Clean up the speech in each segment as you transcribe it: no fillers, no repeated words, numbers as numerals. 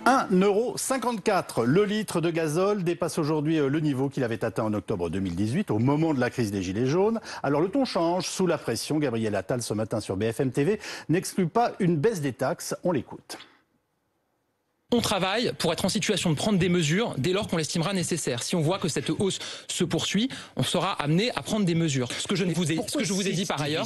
1,54 €. Le litre de gazole dépasse aujourd'hui le niveau qu'il avait atteint en octobre 2018, au moment de la crise des Gilets jaunes. Alors le ton change, sous la pression. Gabriel Attal, ce matin sur BFM TV, n'exclut pas une baisse des taxes. On l'écoute. On travaille pour être en situation de prendre des mesures dès lors qu'on l'estimera nécessaire. Si on voit que cette hausse se poursuit, on sera amené à prendre des mesures. Ce que je vous ai dit par ailleurs,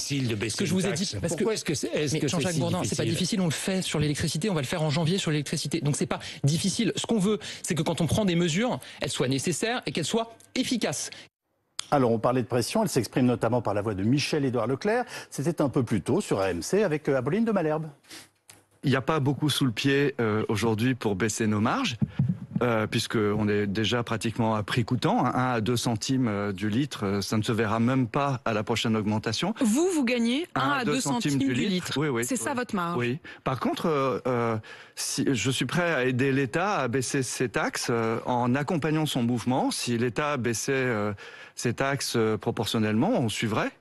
pourquoi est-ce que c'est Jean-Jacques Bourdin, c'est pas difficile, on le fait sur l'électricité, on va le faire en janvier sur l'électricité. Donc c'est pas difficile. Ce qu'on veut, c'est que quand on prend des mesures, elles soient nécessaires et qu'elles soient efficaces. Alors, on parlait de pression, elle s'exprime notamment par la voix de Michel-Édouard Leclerc. C'était un peu plus tôt sur AMC avec Apolline de Malherbe. Il n'y a pas beaucoup sous le pied aujourd'hui pour baisser nos marges, puisqu'on est déjà pratiquement à prix coûtant, 1 à 2 centimes du litre, ça ne se verra même pas à la prochaine augmentation. Vous gagnez 1 à 2 centimes du litre. Oui, c'est ça votre marge. Oui. Par contre, si je suis prêt à aider l'État à baisser ses taxes en accompagnant son mouvement. Si l'État baissait ses taxes proportionnellement, on suivrait.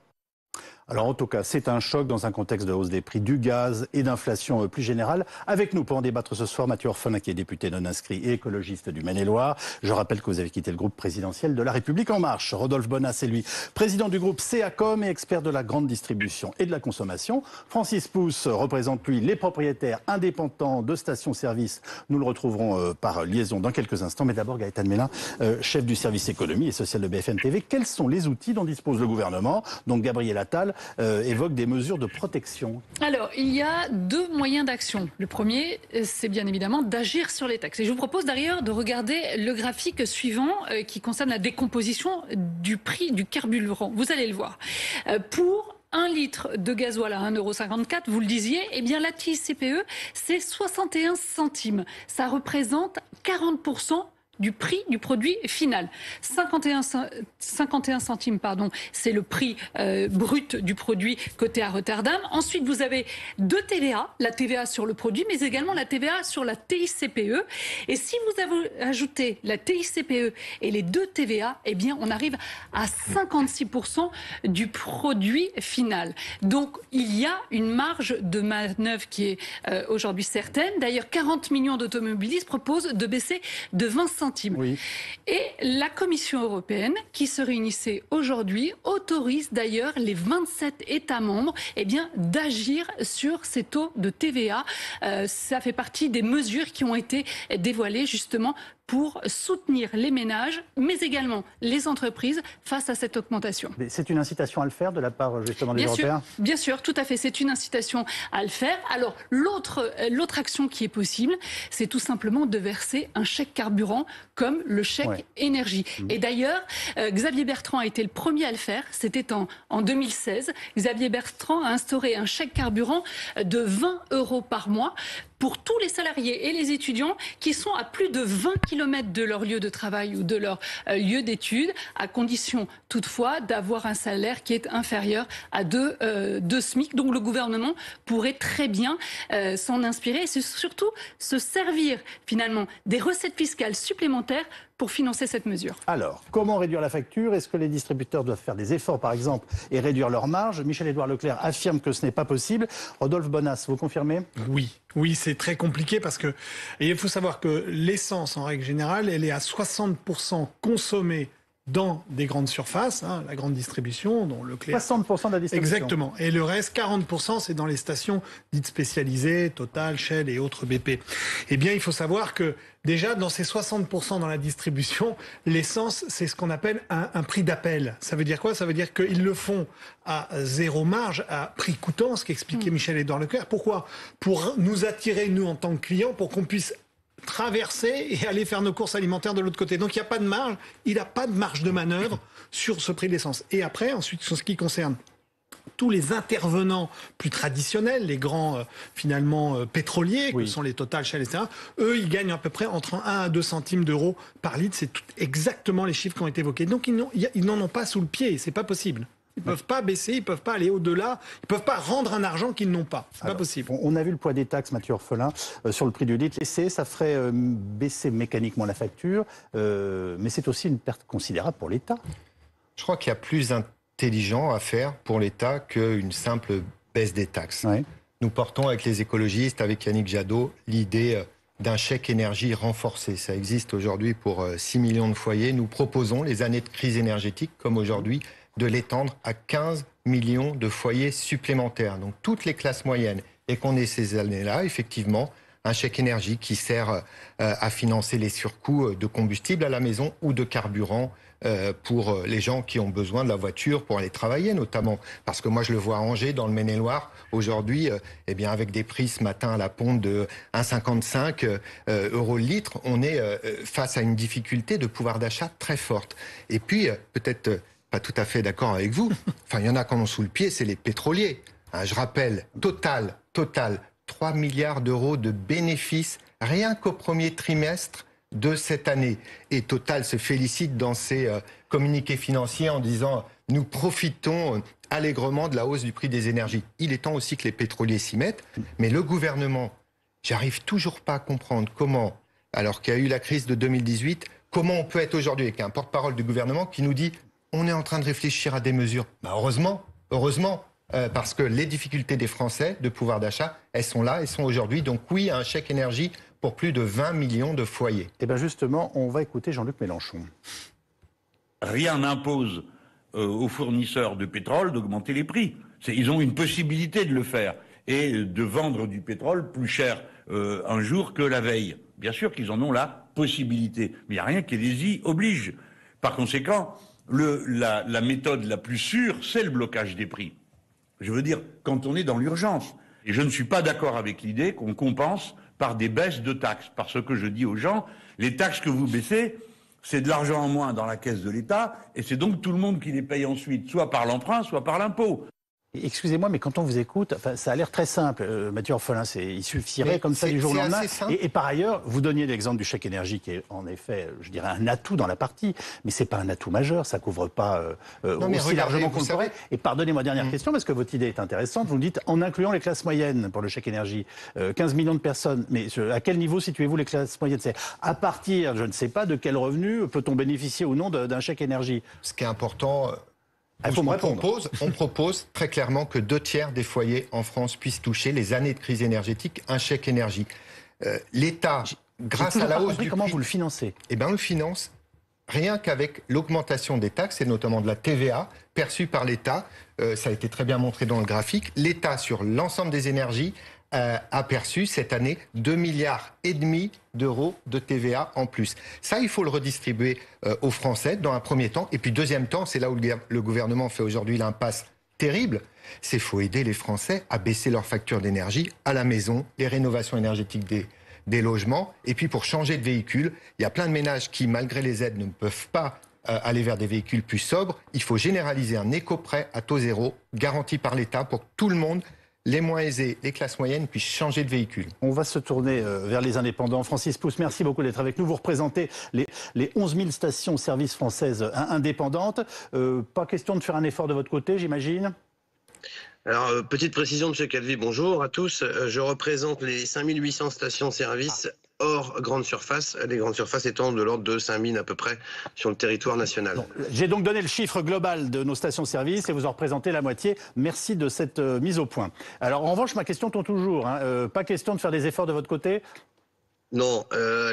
Alors en tout cas, c'est un choc dans un contexte de hausse des prix du gaz et d'inflation plus générale. Avec nous pour en débattre ce soir, Mathieu Orphelin, qui est député non inscrit et écologiste du Maine-et-Loire. Je rappelle que vous avez quitté le groupe présidentiel de La République En Marche. Rodolphe Bonas, c'est lui, président du groupe CACOM et expert de la grande distribution et de la consommation. Francis Pousse représente, lui, les propriétaires indépendants de stations-service. Nous le retrouverons par liaison dans quelques instants. Mais d'abord, Gaëtan Mélin, chef du service économie et social de BFM TV. Quels sont les outils dont dispose le gouvernement? Donc Gabriel Attal évoque des mesures de protection. Alors, il y a 2 moyens d'action. Le premier, c'est bien évidemment d'agir sur les taxes. Et je vous propose d'ailleurs de regarder le graphique suivant qui concerne la décomposition du prix du carburant. Vous allez le voir. Pour 1 litre de gasoil à 1,54 €, vous le disiez, eh bien la TICPE, c'est 61 centimes. Ça représente 40% du prix du produit final. 51 centimes, c'est le prix brut du produit coté à Rotterdam. Ensuite, vous avez 2 TVA, la TVA sur le produit, mais également la TVA sur la TICPE. Et si vous avez ajouté la TICPE et les 2 TVA, eh bien, on arrive à 56% du produit final. Donc, il y a une marge de manœuvre qui est aujourd'hui certaine. D'ailleurs, 40 millions d'automobilistes proposent de baisser de 20 centimes. Oui. Et la Commission européenne, qui se réunissait aujourd'hui, autorise d'ailleurs les 27 États membres d'agir sur ces taux de TVA. Ça fait partie des mesures qui ont été dévoilées justement pour soutenir les ménages, mais également les entreprises face à cette augmentation. C'est une incitation à le faire de la part justement des Européens ? Bien sûr, tout à fait. C'est une incitation à le faire. Alors, l'autre action qui est possible, c'est tout simplement de verser un chèque carburant comme le chèque énergie. Et d'ailleurs, Xavier Bertrand a été le premier à le faire. C'était en 2016. Xavier Bertrand a instauré un chèque carburant de 20 € par mois pour tous les salariés et les étudiants qui sont à plus de 20 km de leur lieu de travail ou de leur lieu d'études, à condition toutefois d'avoir un salaire qui est inférieur à 2 SMIC. Donc le gouvernement pourrait très bien s'en inspirer et surtout se servir finalement des recettes fiscales supplémentaires pour financer cette mesure. Alors, comment réduire la facture? Est-ce que les distributeurs doivent faire des efforts, par exemple, et réduire leurs marges? Michel-Édouard Leclerc affirme que ce n'est pas possible. Rodolphe Bonas, vous confirmez? Oui, c'est très compliqué parce que il faut savoir que l'essence, en règle générale, elle est à 60% consommée dans des grandes surfaces, la grande distribution, dont Leclerc... 60% de la distribution. Exactement. Et le reste, 40%, c'est dans les stations dites spécialisées, Total, Shell et autres BP. Eh bien, il faut savoir que déjà, dans ces 60% dans la distribution, l'essence, c'est ce qu'on appelle un prix d'appel. Ça veut dire quoi? Ça veut dire qu'ils le font à 0 marge, à prix coûtant, ce qu'expliquait Michel-Édouard Leclerc. Pourquoi? Pour nous attirer, nous, en tant que clients, pour qu'on puisse traverser et aller faire nos courses alimentaires de l'autre côté. Donc il n'y a pas de marge, il n'a pas de marge de manœuvre sur ce prix de l'essence. Et après, ensuite, sur ce qui concerne tous les intervenants plus traditionnels, les grands pétroliers, que sont les Total, Shell, etc., eux, ils gagnent à peu près entre 1 à 2 centimes d'euros par litre. C'est exactement les chiffres qui ont été évoqués. Donc ils n'en ont pas sous le pied, c'est pas possible. Ils ne peuvent pas baisser, ils ne peuvent pas aller au-delà, ils ne peuvent pas rendre un argent qu'ils n'ont pas. C'est pas possible. On a vu le poids des taxes, Mathieu Orphelin, sur le prix du litre. Ça ferait baisser mécaniquement la facture, mais c'est aussi une perte considérable pour l'État. Je crois qu'il y a plus intelligent à faire pour l'État qu'une simple baisse des taxes. Nous portons avec les écologistes, avec Yannick Jadot, l'idée d'un chèque énergie renforcé. Ça existe aujourd'hui pour 6 millions de foyers. Nous proposons, les années de crise énergétique comme aujourd'hui, de l'étendre à 15 millions de foyers supplémentaires. Donc toutes les classes moyennes, et qu'on ait ces années-là, effectivement, un chèque énergie qui sert à financer les surcoûts de combustible à la maison ou de carburant pour les gens qui ont besoin de la voiture pour aller travailler notamment. Parce que moi je le vois à Angers, dans le Maine-et-Loire, aujourd'hui, eh bien avec des prix ce matin à la pompe de 1,55 € le litre, on est face à une difficulté de pouvoir d'achat très forte. Et puis, peut-être pas tout à fait d'accord avec vous, enfin il y en a qui en ont sous le pied, c'est les pétroliers. Hein, je rappelle, Total, 3 milliards d'euros de bénéfices rien qu'au premier trimestre de cette année. Et Total se félicite dans ses communiqués financiers en disant « Nous profitons allègrement de la hausse du prix des énergies ». Il est temps aussi que les pétroliers s'y mettent. Mais le gouvernement, j'arrive toujours pas à comprendre comment, alors qu'il y a eu la crise de 2018, comment on peut être aujourd'hui avec un porte-parole du gouvernement qui nous dit « On est en train de réfléchir à des mesures ». Ben heureusement. Parce que les difficultés des Français de pouvoir d'achat, elles sont là, elles sont aujourd'hui. Donc oui, un chèque énergie pour plus de 20 millions de foyers. Et bien justement, on va écouter Jean-Luc Mélenchon. Rien n'impose aux fournisseurs de pétrole d'augmenter les prix. Ils ont une possibilité de le faire et de vendre du pétrole plus cher un jour que la veille. Bien sûr qu'ils en ont la possibilité, mais il n'y a rien qui les y oblige. Par conséquent, la méthode la plus sûre, c'est le blocage des prix. Je veux dire, quand on est dans l'urgence. Et je ne suis pas d'accord avec l'idée qu'on compense par des baisses de taxes. Parce que je dis aux gens, les taxes que vous baissez, c'est de l'argent en moins dans la caisse de l'État, et c'est donc tout le monde qui les paye ensuite, soit par l'emprunt, soit par l'impôt. Excusez-moi, mais quand on vous écoute, enfin, ça a l'air très simple, Mathieu Orphelin, il suffirait comme ça du jour au lendemain. Et par ailleurs, vous donniez l'exemple du chèque énergie qui est en effet, je dirais, un atout dans la partie, mais c'est pas un atout majeur, ça couvre pas aussi largement qu'on le ferait. Et pardonnez-moi, dernière question, parce que votre idée est intéressante, vous me dites en incluant les classes moyennes pour le chèque énergie, 15 millions de personnes, mais à quel niveau situez-vous les classes moyennes? C'est à partir, je ne sais pas, de quel revenu peut-on bénéficier ou non d'un chèque énergie? Ce qui est important... On propose très clairement que 2/3 des foyers en France puissent toucher les années de crise énergétique un chèque énergie. L'État, grâce à la hausse du comment prix, vous le financez? Eh bien, on le finance rien qu'avec l'augmentation des taxes et notamment de la TVA perçue par l'État. Ça a été très bien montré dans le graphique. L'État, sur l'ensemble des énergies, a perçu cette année 2,5 milliards d'euros de TVA en plus. Ça, il faut le redistribuer aux Français dans un premier temps. Et puis deuxième temps, c'est là où le gouvernement fait aujourd'hui l'impasse terrible, c'est qu'il faut aider les Français à baisser leur facture d'énergie à la maison, les rénovations énergétiques des logements. Et puis pour changer de véhicule, il y a plein de ménages qui, malgré les aides, ne peuvent pas aller vers des véhicules plus sobres. Il faut généraliser un éco-prêt à taux zéro, garanti par l'État pour que tout le monde, les moins aisés, les classes moyennes, puissent changer de véhicule. On va se tourner vers les indépendants. Francis Pousse, merci beaucoup d'être avec nous. Vous représentez les 11 000 stations-service françaises indépendantes. Pas question de faire un effort de votre côté, j'imagine? Alors, petite précision, M. Calvi, bonjour à tous. Je représente les 5800 stations-service hors grande surface, les grandes surfaces étant de l'ordre de 5000 à peu près sur le territoire national. J'ai donc donné le chiffre global de nos stations-service et vous en représentez la moitié. Merci de cette mise au point. Alors en revanche, ma question tourne toujours. Pas question de faire des efforts de votre côté? Non,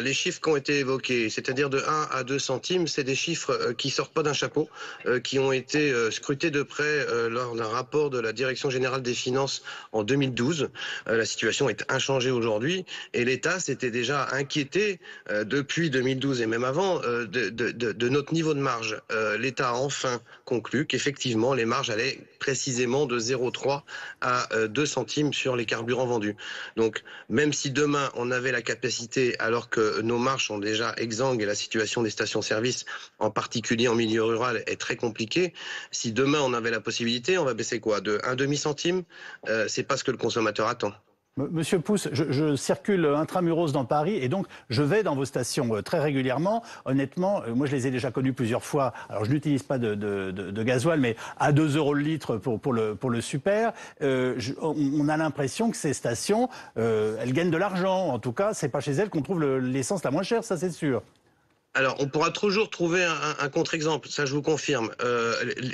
les chiffres qui ont été évoqués, c'est-à-dire de 1 à 2 centimes, c'est des chiffres qui sortent pas d'un chapeau, qui ont été scrutés de près lors d'un rapport de la Direction générale des finances en 2012. La situation est inchangée aujourd'hui et l'État s'était déjà inquiété depuis 2012 et même avant de notre niveau de marge. L'État a enfin conclu qu'effectivement les marges allaient précisément de 0,3 à 2 centimes sur les carburants vendus. Donc même si demain on avait la capacité, alors que nos marges sont déjà exsangues et la situation des stations-service, en particulier en milieu rural, est très compliquée. Si demain on avait la possibilité, on va baisser quoi? De 1,5 centime? C'est pas ce que le consommateur attend. Monsieur Pousse, je circule intramuros dans Paris et donc je vais dans vos stations très régulièrement. Honnêtement, moi je les ai déjà connues plusieurs fois. Alors je n'utilise pas de gasoil, mais à 2 € le litre pour le super. On a l'impression que ces stations, elles gagnent de l'argent. En tout cas, c'est pas chez elles qu'on trouve l'essence la moins chère, ça c'est sûr. Alors, on pourra toujours trouver un contre-exemple, ça je vous confirme.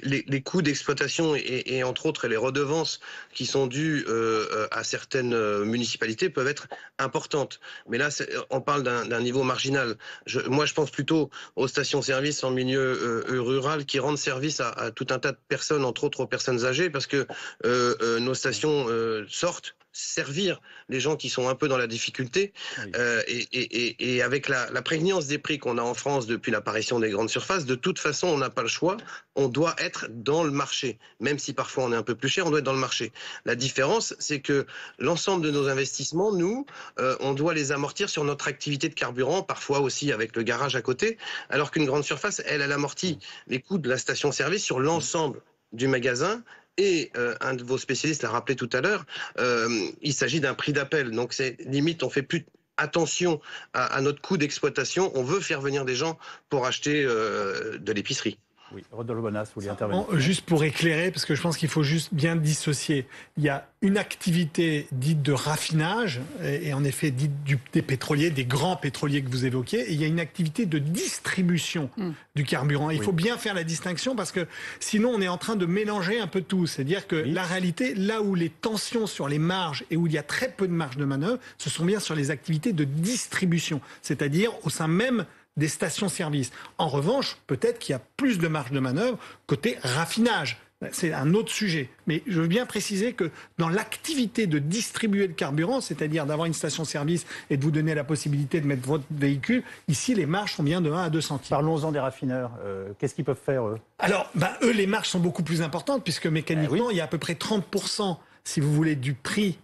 Les coûts d'exploitation et entre autres les redevances qui sont dues à certaines municipalités peuvent être importantes. Mais là, on parle d'un niveau marginal. Moi, je pense plutôt aux stations-service en milieu rural qui rendent service à tout un tas de personnes, entre autres aux personnes âgées, parce que nos stations sortent servir les gens qui sont un peu dans la difficulté. Oui. Et avec la prégnance des prix qu'on a en France depuis l'apparition des grandes surfaces, de toute façon, on n'a pas le choix. On doit être dans le marché. Même si parfois on est un peu plus cher, on doit être dans le marché. La différence, c'est que l'ensemble de nos investissements, nous, on doit les amortir sur notre activité de carburant, parfois aussi avec le garage à côté, alors qu'une grande surface, elle amortit les coûts de la station-service sur l'ensemble du magasin. Et un de vos spécialistes l'a rappelé tout à l'heure, il s'agit d'un prix d'appel. Donc c'est limite, on fait plus attention à notre coût d'exploitation. On veut faire venir des gens pour acheter de l'épicerie. Oui, Rodolphe Bonas, vous voulez intervenir? Juste pour éclairer, parce que je pense qu'il faut juste bien dissocier. Il y a une activité dite de raffinage, et en effet dite des pétroliers, des grands pétroliers que vous évoquiez, et il y a une activité de distribution du carburant. Il faut bien faire la distinction, parce que sinon on est en train de mélanger un peu tout. C'est-à-dire que la réalité, là où les tensions sur les marges et où il y a très peu de marge de manœuvre, ce sont bien sur les activités de distribution, c'est-à-dire au sein même des stations-service. En revanche, peut-être qu'il y a plus de marge de manœuvre côté raffinage. C'est un autre sujet. Mais je veux bien préciser que dans l'activité de distribuer le carburant, c'est-à-dire d'avoir une station-service et de vous donner la possibilité de mettre votre véhicule, ici, les marges sont bien de 1 à 2 centimes. Parlons-en des raffineurs. Qu'est-ce qu'ils peuvent faire, eux? Alors, eux, les marges sont beaucoup plus importantes, puisque mécaniquement, il y a à peu près 30%, si vous voulez, du prix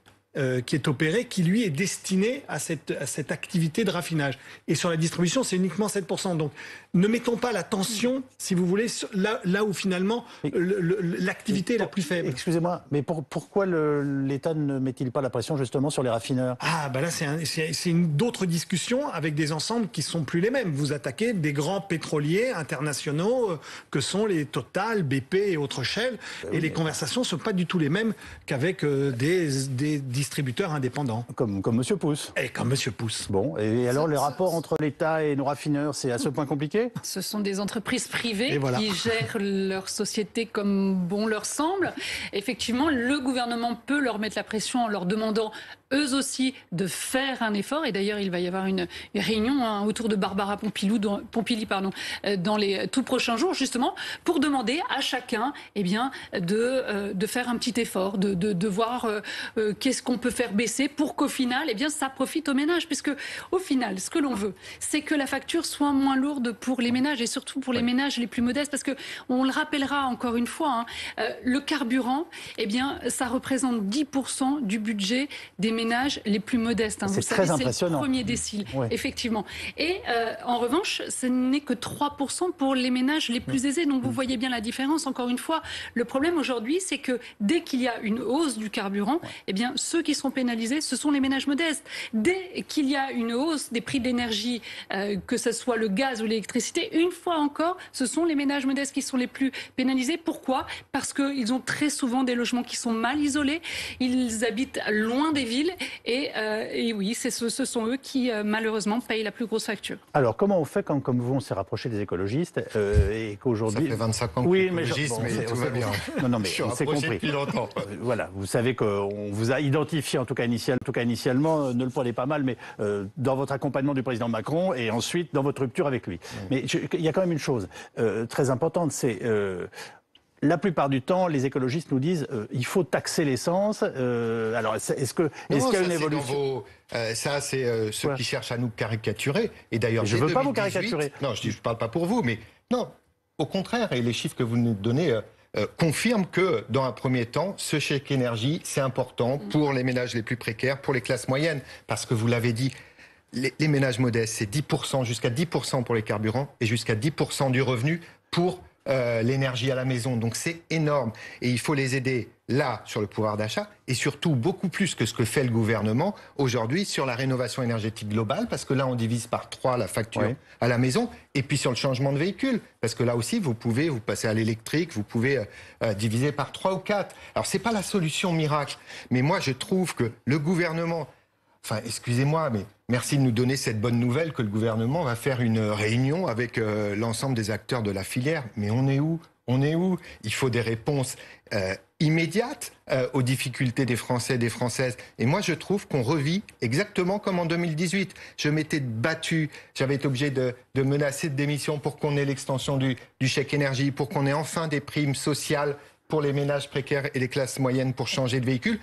qui est opéré, qui lui est destiné à cette activité de raffinage. Et sur la distribution, c'est uniquement 7%. Donc, ne mettons pas la tension, si vous voulez, là où finalement l'activité est la plus faible. Excusez-moi, mais pourquoi l'État ne met-il pas la pression justement sur les raffineurs? Là, c'est d'autres discussions avec des ensembles qui sont plus les mêmes. Vous attaquez des grands pétroliers internationaux que sont les Total, BP et autres Shell, et les conversations ne sont pas du tout les mêmes qu'avec des distributeurs indépendants. Comme Monsieur Pousse. Et comme Monsieur Pousse. Bon, et alors les rapports entre l'État et nos raffineurs, c'est à ce point compliqué? Ce sont des entreprises privées qui gèrent leur société comme bon leur semble. Effectivement, le gouvernement peut leur mettre la pression en leur demandant eux aussi de faire un effort. Et d'ailleurs, il va y avoir une réunion autour de Barbara Pompili dans les tout prochains jours, justement, pour demander à chacun de faire un petit effort, de voir qu'est-ce qu'on peut faire baisser pour qu'au final, ça profite aux ménages. Puisque au final, ce que l'on veut, c'est que la facture soit moins lourde pour les ménages et surtout pour les ménages les plus modestes. Parce que on le rappellera encore une fois, le carburant, ça représente 10% du budget des ménages les plus modestes. C'est très impressionnant. C'est le premier décile, effectivement. Et en revanche, ce n'est que 3% pour les ménages les plus aisés. Donc vous voyez bien la différence. Encore une fois, le problème aujourd'hui, c'est que dès qu'il y a une hausse du carburant, ceux qui seront pénalisés, ce sont les ménages modestes. Dès qu'il y a une hausse des prix de l'énergie, que ce soit le gaz ou l'électricité, une fois encore, ce sont les ménages modestes qui sont les plus pénalisés. Pourquoi? Parce qu'ils ont très souvent des logements qui sont mal isolés, ils habitent loin des villes et oui, ce sont eux qui malheureusement payent la plus grosse facture. Alors comment on fait quand, comme vous, on s'est rapproché des écologistes et qu'aujourd'hui... Ça fait 25 ans que écologiste, mais tout va bien. Non, mais on s'est compris. Depuis longtemps. Voilà, vous savez qu'on vous a identifié, en tout cas initialement, ne le prenez pas mal, mais dans votre accompagnement du président Macron et ensuite dans votre rupture avec lui. Mais il y a quand même une chose très importante, c'est... la plupart du temps, les écologistes nous disent il faut taxer l'essence. Alors, est-ce qu'il y a une évolution? Ça, c'est ceux qui cherchent à nous caricaturer. Et d'ailleurs, je ne veux pas vous caricaturer. Non, je ne parle pas pour vous, mais non, au contraire. Et les chiffres que vous nous donnez confirment que, dans un premier temps, ce chèque énergie, c'est important pour les ménages les plus précaires, pour les classes moyennes. Parce que vous l'avez dit, les ménages modestes, c'est 10%, jusqu'à 10% pour les carburants et jusqu'à 10% du revenu pour l'énergie à la maison. Donc c'est énorme. Et il faut les aider là sur le pouvoir d'achat et surtout beaucoup plus que ce que fait le gouvernement aujourd'hui sur la rénovation énergétique globale, parce que là on divise par 3 la facture à la maison, et puis sur le changement de véhicule, parce que là aussi vous passez à l'électrique, vous pouvez diviser par 3 ou 4. Alors c'est pas la solution miracle, mais moi je trouve que le gouvernement Enfin, excusez-moi, mais merci de nous donner cette bonne nouvelle que le gouvernement va faire une réunion avec l'ensemble des acteurs de la filière. Mais on est où ? Il faut des réponses immédiates aux difficultés des Français et des Françaises. Et moi, je trouve qu'on revit exactement comme en 2018. Je m'étais battu, j'avais été obligé de menacer de démission pour qu'on ait l'extension du chèque énergie, pour qu'on ait enfin des primes sociales pour les ménages précaires et les classes moyennes pour changer de véhicule.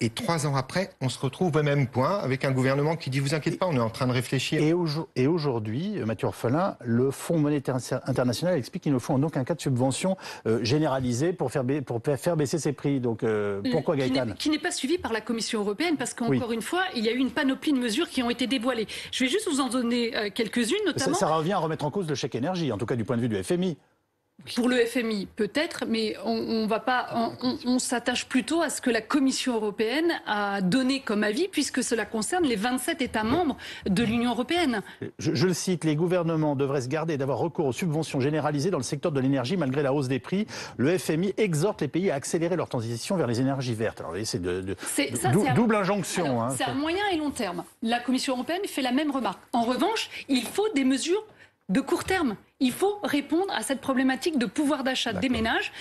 Et 3 ans après, on se retrouve au même point avec un gouvernement qui dit « vous inquiétez pas, on est en train de réfléchir ». Et aujourd'hui, Mathieu Orphelin, le Fonds monétaire international explique qu'il ne faut en aucun cas de subvention généralisée pour faire baisser ces prix. Donc pourquoi Gaëtane ? Qui n'est pas suivi par la Commission européenne parce qu'encore une fois, il y a eu une panoplie de mesures qui ont été dévoilées. Je vais juste vous en donner quelques-unes, notamment... Ça revient à remettre en cause le chèque énergie, en tout cas du point de vue du FMI. Pour le FMI, peut-être, mais on s'attache plutôt à ce que la Commission européenne a donné comme avis, puisque cela concerne les 27 États membres de l'Union européenne. Je le cite, les gouvernements devraient se garder d'avoir recours aux subventions généralisées dans le secteur de l'énergie malgré la hausse des prix. Le FMI exhorte les pays à accélérer leur transition vers les énergies vertes. Alors, c'est double injonction. C'est à moyen et long terme. La Commission européenne fait la même remarque. En revanche, il faut des mesures de court terme. Il faut répondre à cette problématique de pouvoir d'achat des ménages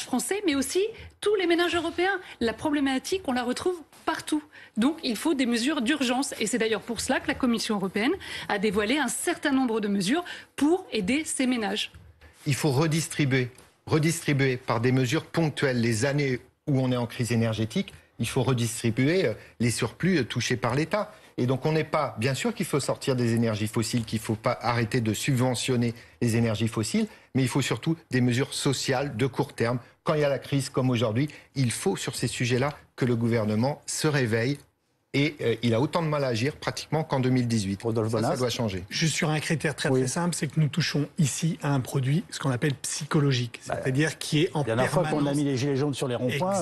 français, mais aussi tous les ménages européens. La problématique, on la retrouve partout. Donc, il faut des mesures d'urgence. Et c'est d'ailleurs pour cela que la Commission européenne a dévoilé un certain nombre de mesures pour aider ces ménages. Il faut redistribuer par des mesures ponctuelles. Les années où on est en crise énergétique, il faut redistribuer les surplus touchés par l'État. Et donc on n'est pas, bien sûr qu'il faut sortir des énergies fossiles, qu'il ne faut pas arrêter de subventionner les énergies fossiles, mais il faut surtout des mesures sociales de court terme. Quand il y a la crise comme aujourd'hui, il faut sur ces sujets-là que le gouvernement se réveille. Et il a autant de mal à agir pratiquement qu'en 2018. Ça doit changer. Juste sur un critère très simple, c'est que nous touchons ici à un produit, ce qu'on appelle psychologique, c'est-à-dire qui est en permanence... La dernière fois qu'on a mis les gilets jaunes sur les ronds-points,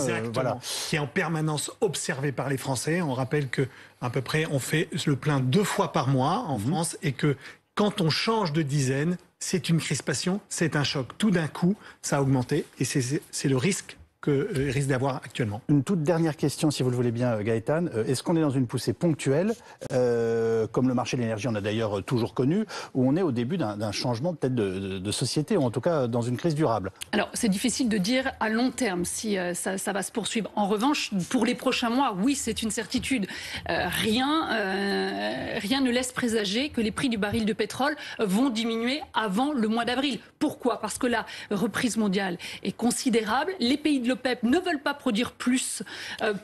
qui est en permanence observé par les Français. On rappelle que à peu près on fait le plein 2 fois par mois en France et que quand on change de dizaine, c'est une crispation, c'est un choc. Tout d'un coup, ça a augmenté et c'est le risque risque d'avoir actuellement. Une toute dernière question, si vous le voulez bien, Gaëtane. Est-ce qu'on est dans une poussée ponctuelle, comme le marché de l'énergie on a d'ailleurs toujours connu, ou on est au début d'un changement peut-être de société, ou en tout cas dans une crise durable? Alors, c'est difficile de dire à long terme si ça va se poursuivre. En revanche, pour les prochains mois, oui, c'est une certitude. Rien ne laisse présager que les prix du baril de pétrole vont diminuer avant le mois d'avril. Pourquoi? Parce que la reprise mondiale est considérable. Les pays de l'OPEP ne veulent pas produire plus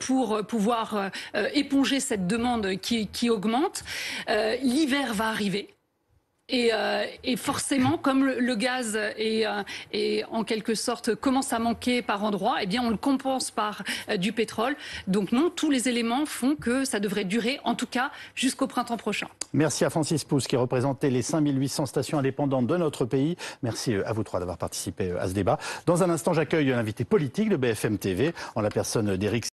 pour pouvoir éponger cette demande qui augmente. L'hiver va arriver. Et forcément, comme le gaz est en quelque sorte commence à manquer par endroits, eh bien on le compense par du pétrole. Donc non, tous les éléments font que ça devrait durer, en tout cas, jusqu'au printemps prochain. Merci à Francis Pousse qui représentait les 5800 stations indépendantes de notre pays. Merci à vous trois d'avoir participé à ce débat. Dans un instant, j'accueille l'invité politique de BFM TV en la personne d'Éric